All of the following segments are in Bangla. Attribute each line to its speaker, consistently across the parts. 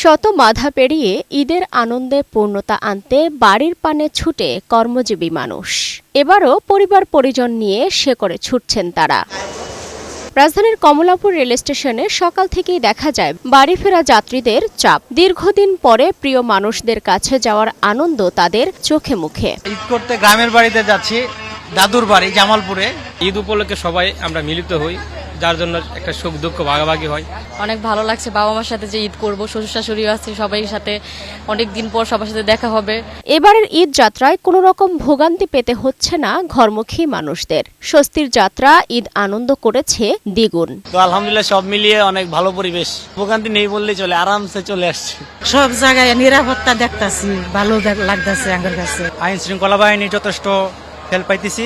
Speaker 1: শত বাধা পেরিয়ে ঈদের আনন্দে পূর্ণতা আনতে বাড়ির পানে ছুটে কর্মজীবী মানুষ। এবারও পরিবার পরিজন নিয়ে শেকড়ে ছুটছেন তারা। রাজধানীর কমলাপুর রেল স্টেশনে সকাল থেকেই দেখা যায় বাড়ি ফেরা যাত্রীদের চাপ। দীর্ঘদিন পরে প্রিয় মানুষদের কাছে যাওয়ার আনন্দ তাদের চোখে মুখে।
Speaker 2: ঈদ করতে গ্রামের বাড়িতে যাচ্ছি, দাদুর বাড়ি জামালপুরে।
Speaker 3: ঈদ উপলক্ষে সবাই আমরা মিলিত হই, যার জন্য একটা সুখ দুঃখ ভাগাভাগি হয়।
Speaker 4: অনেক ভালো লাগছে বাবা মার সাথে যে ঈদ করব, শ্বশুর শাশুড়িও আছে, সবাই সাথে অনেক দিন পর সবার সাথে দেখা হবে।
Speaker 1: এবারের ঈদ যাত্রায় কোনো রকম ভোগান্তি পেতে হচ্ছে না ঘরমুখী মানুষদের। স্বস্তির যাত্রা ঈদ আনন্দ করেছে দ্বিগুণ।
Speaker 2: তো আলহামদুলিল্লাহ সব মিলিয়ে অনেক ভালো পরিবেশ, ভোগান্তি নেই বললেই চলে, আরামসে চলে আসছে।
Speaker 5: সব জায়গায় নিরাপত্তা দেখতাছি, ভালো লাগতেছে আমার কাছে।
Speaker 2: আইন শৃঙ্খলা বাহিনী যথেষ্ট হেল্প পাইতেছি,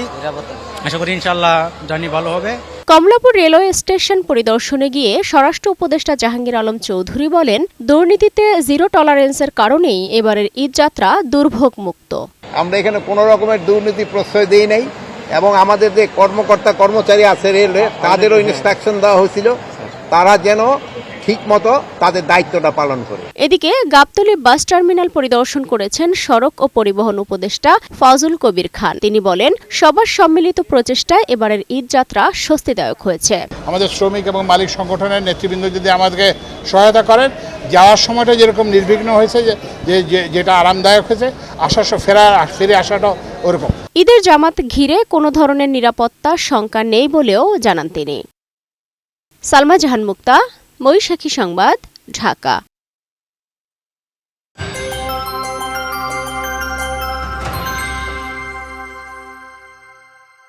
Speaker 2: আশা করি ইনশাল্লাহ জার্নি ভালো হবে।
Speaker 1: কমলাপুর রেলওয়ে স্টেশন পরিদর্শনে গিয়ে স্বরাষ্ট্র উপদেষ্টা জাহাঙ্গীর আলম চৌধুরী বলেন, দুর্নীতিতে জিরো টলারেন্সের কারণেই এবারের ঈদ যাত্রা দুর্ভোগ মুক্ত।
Speaker 6: আমরা এখানে কোনো রকমের দুর্নীতি প্রশ্রয় দেই নাই এবং আমাদের যে কর্মকর্তা কর্মচারী আছে রেলওয়ে তাদেরও ইনস্ট্রাকশন দেওয়া হয়েছিল তারা যেন ঠিকমতো তাদের দায়িত্বটা পালন করে।
Speaker 1: এদিকে গাবতলী বাস টার্মিনাল পরিদর্শন করেছেন সড়ক ও পরিবহন উপদেষ্টা ফজল কবির খান। তিনি বলেন, সবার সম্মিলিত প্রচেষ্টায় এবারের ঈদ যাত্রা স্বস্তিদায়ক হয়েছে।
Speaker 7: আমাদের শ্রমিক এবং মালিক সংগঠনের নেতৃবৃন্দ যদি আমাদেরকে সহায়তা করেন, যাওয়ার সময়টা যেরকম নির্বিঘ্ন হয়েছে, যেটা আরামদায়ক হয়েছে, ফিরে আসাটা ওরকম।
Speaker 1: ঈদের জামাত ঘিরে কোনো ধরনের নিরাপত্তার শঙ্কা নেই বলেও জানান তিনি। সালমা জাহান মুক্তা, বৈশাখী সংবাদ, ঢাকা।